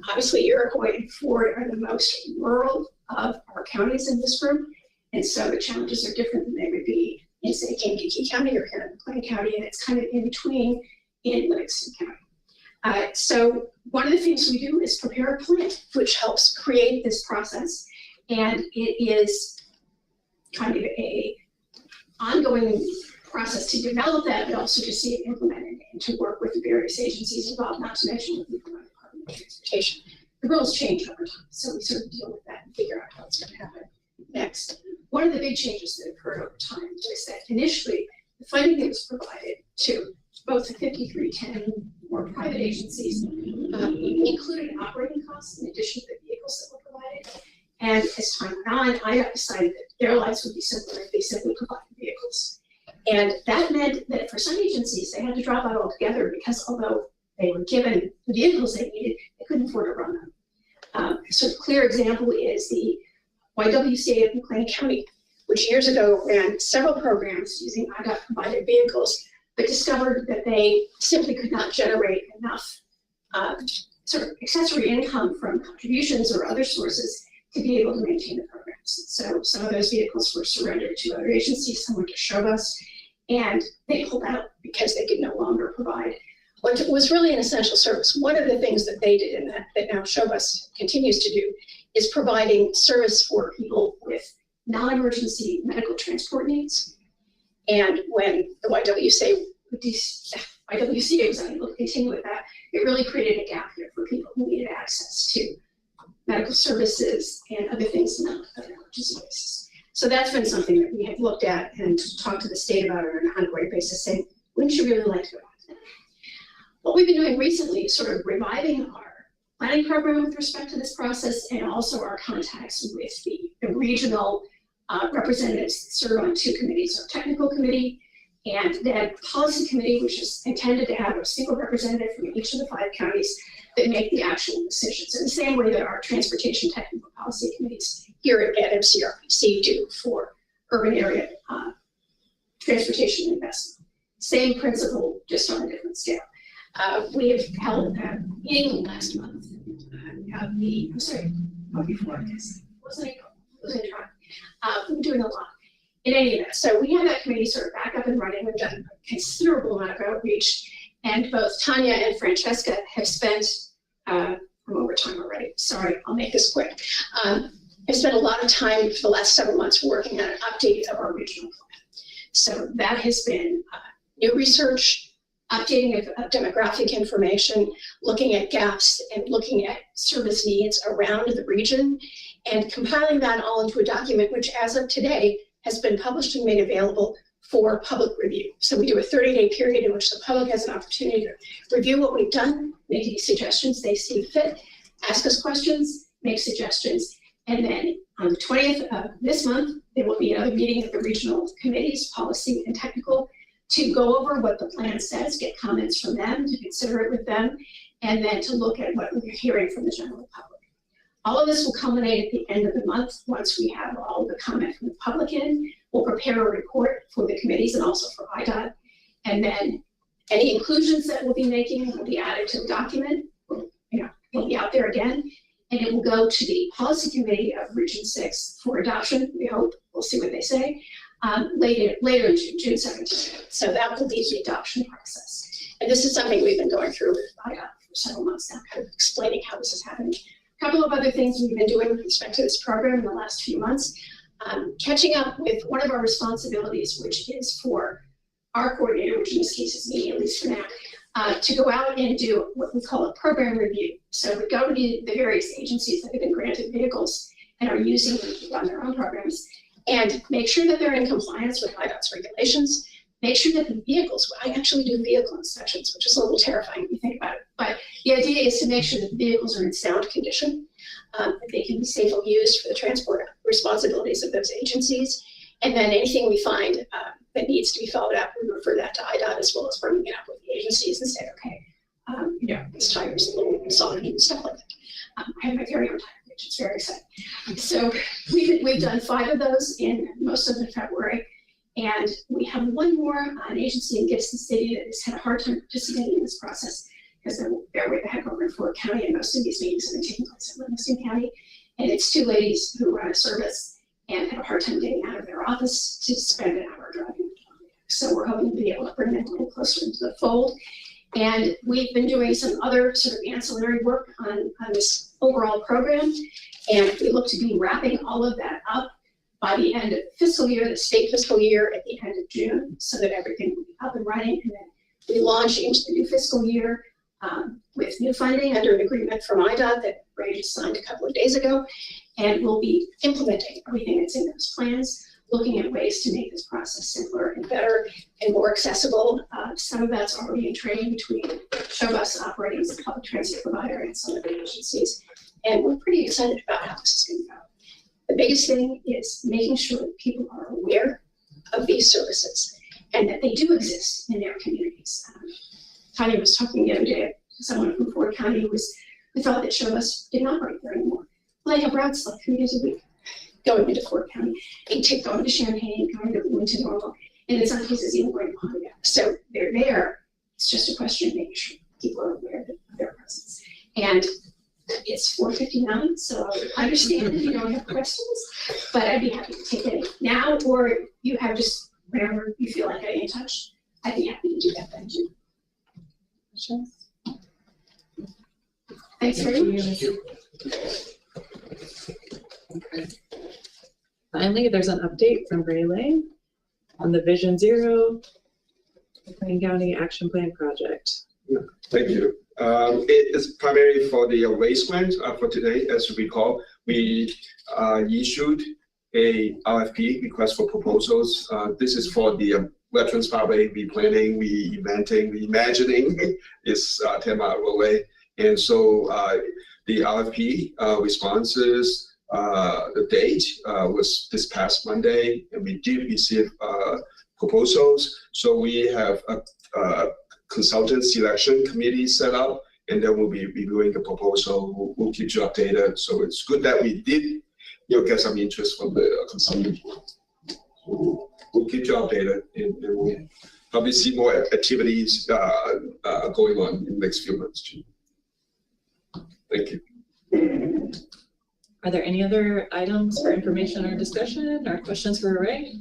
[SPEAKER 10] Obviously, Iroquois and Ford are the most rural of our counties in this group, and so the challenges are different than they would be in, say, Kankakee County or here in McLean County, and it's kind of in between in Livingston County. So one of the things we do is prepare a plan, which helps create this process, and it is kind of a ongoing process to develop that, but also to see it implemented and to work with the various agencies involved, not to mention with the Department of Transportation. The rules change over time, so we sort of deal with that and figure out how it's going to happen next. One of the big changes that occurred over time was that initially the funding that was provided to both the 5310 or private agencies included operating costs in addition to the vehicles that were provided. And as time went on, I decided that their lives would be simpler if they simply provided vehicles. And that meant that for some agencies, they had to drop out altogether because although they were given the vehicles they needed, they couldn't afford to run them. A sort of clear example is the YWCA of McLean County, which years ago ran several programs using IDOT provided vehicles, but discovered that they simply could not generate enough sort of accessory income from contributions or other sources to be able to maintain the programs. So some of those vehicles were surrendered to other agencies, some went to Showbus, and they pulled out because they could no longer provide what was really an essential service. One of the things that they did and that now Showbus continues to do is providing service for people with non-emergency medical transport needs. And when the YWCA was unable to continue with that, it really created a gap here for people who needed access to medical services and other things on other emergency basis. So that's been something that we have looked at and talked to the state about on an ongoing basis, saying, wouldn't you really like to go back to that? What we've been doing recently is sort of reviving our planning program with respect to this process and also our contacts with the regional representatives that serve on two committees, our technical committee and the policy committee, which is intended to have a single representative from each of the 5 counties that make the actual decisions in the same way that our transportation technical policy committees here at MCRPC do for urban area transportation investment. Same principle, just on a different scale. We have held a meeting last month before this. Wasn't it? We're doing a lot. In any event, so we have that committee sort of back up and running. We've done a considerable amount of outreach, and both Tanya and Francesca have spent, I'm over time already, sorry, I'll make this quick. I've spent a lot of time for the last several months working on an update of our regional plan. So that has been new research, updating of demographic information, looking at gaps and looking at service needs around the region, and compiling that all into a document which as of today has been published and made available for public review. So we do a 30-day period in which the public has an opportunity to review what we've done, make any suggestions they see fit, ask us questions, make suggestions, and then on the 20th of this month, there will be another meeting of the regional committees, policy and technical, to go over what the plan says, get comments from them, to consider it with them, and then to look at what we're hearing from the general public. All of this will culminate at the end of the month. Once we have all the comment from the public in, we'll prepare a report for the committees and also for IDOT. And then any inclusions that we'll be making will be added to the document. It'll be out there again. And it will go to the policy committee of Region 6 for adoption, we hope. We'll see what they say. Later in June 17th. So that will be the adoption process. And this is something we've been going through with IDOT for several months now, kind of explaining how this is happening. A couple of other things we've been doing with respect to this program in the last few months. Catching up with one of our responsibilities, which is for our coordinator, which in this case is me, at least for now, to go out and do what we call a program review. So we go to the various agencies that have been granted vehicles and are using them to run their own programs and make sure that they're in compliance with IDOT's regulations, make sure that the vehicles, I actually do vehicle inspections, which is a little terrifying when you think about it, but the idea is to make sure that the vehicles are in sound condition, that they can be safely used for the transport responsibilities of those agencies, and then anything we find that needs to be followed up, we refer that to IDOT as well as bringing it up with the agencies and say, okay, this tire is a little soggy and stuff like that. I have my very own tire which is very exciting. So we've done 5 of those in most of February. And we have one more, an agency in Gibson City that has had a hard time participating in this process because they're way the heck over in Fort County, and most of these meetings have been taking place in Livingston County. And it's 2 ladies who run a service and have a hard time getting out of their office to spend an hour driving. So we're hoping to be able to bring them a little closer into the fold. And we've been doing some other sort of ancillary work on this overall program. And we look to be wrapping all of that up by the end of the fiscal year, the state fiscal year at the end of June, so that everything will be up and running. And then we launch into the new fiscal year with new funding under an agreement from IDOT that Ray just signed a couple of days ago. And we'll be implementing everything that's in those plans, looking at ways to make this process simpler and better and more accessible. Some of that's already in training between Showbus operating as a public transit provider and some of the agencies. And we're pretty excited about how this is going to go. The biggest thing is making sure that people are aware of these services and that they do exist in their communities. Tanya was talking the other day to someone from Ford County who thought that Showbus did not operate there anymore. Well, they have routes like 3 days a week going into Ford County, going to Champaign, going to Bloomington Normal, and in some cases even going to Pontiac. So they're there. It's just a question of making sure people are aware of their presence. And it's 4:59, so I understand if you don't have questions, but I'd be happy to take any now, or you have just whenever you feel like getting in touch. I'd be happy to do that then too.
[SPEAKER 8] Questions?
[SPEAKER 10] Thanks very much.
[SPEAKER 8] Okay. Finally, there's an update from Ray Lane on the Vision Zero Plain County Action Plan project.
[SPEAKER 5] Thank you. It is primarily for the waste grant for today. As you recall, we issued a RFP, request for proposals. This is for the Veterans Parkway replanning, re-eventing, reimagining is 10-mile away. And so the RFP responses, the date was this past Monday, and we did receive proposals. So we have a consultant selection committee set up, and then we'll be reviewing the proposal. We'll keep you updated. So it's good that we did, get some interest from the consultant. We'll keep you updated, and we'll probably see more activities going on in the next few months too. Thank you.
[SPEAKER 8] Are there any other items for information or discussion or questions for Ray?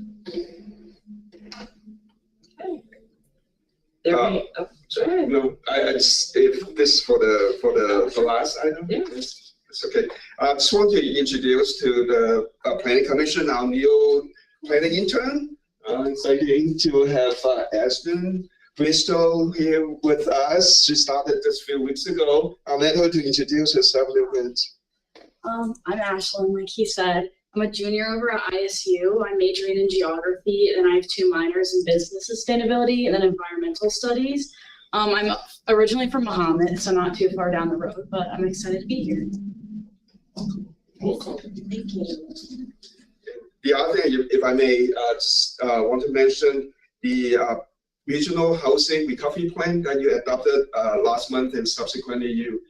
[SPEAKER 8] Okay.
[SPEAKER 5] No, I just, if this for the last item.
[SPEAKER 8] Yeah.
[SPEAKER 5] It's okay. I just want to introduce to the planning commission our new planning intern. Exciting to have Ashton Bristol here with us. She started just a few weeks ago. I'll let her to introduce herself a little bit.
[SPEAKER 11] I'm Ashlyn, like he said. I'm a junior over at ISU. I'm majoring in geography, and I have 2 minors in business sustainability and then environmental studies. I'm originally from Muhammad, so not too far down the road, but I'm excited to be here.
[SPEAKER 5] Welcome.
[SPEAKER 11] Thank you.
[SPEAKER 5] The other thing, if I may, just want to mention the regional housing recovery plan that you adopted last month, and subsequently you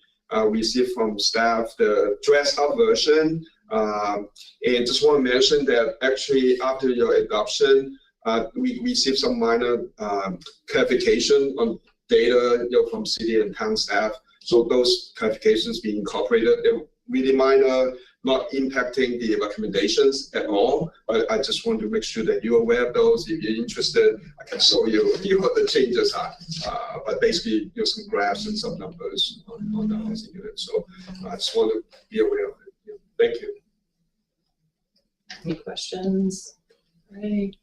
[SPEAKER 5] received from staff the dressed up version. And just want to mention that actually after your adoption, we received some minor clarification on data from city and town staff. So those clarifications being incorporated, they're really minor, not impacting the recommendations at all. But I just want to make sure that you're aware of those. If you're interested, I can show you what the changes are. But basically, some graphs and some numbers on the housing unit. So I just want to be aware of it. Thank you.
[SPEAKER 8] Any questions? Ray?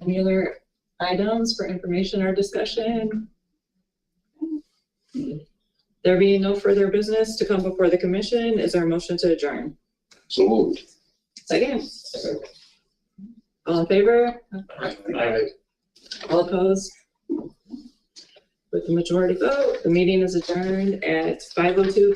[SPEAKER 8] Any other items for information or discussion? There being no further business to come before the commission, is there a motion to adjourn?
[SPEAKER 5] So moved.
[SPEAKER 8] Second? All in favor?
[SPEAKER 3] Aye.
[SPEAKER 8] All opposed? With the majority vote, the meeting is adjourned at 5:02 p.m.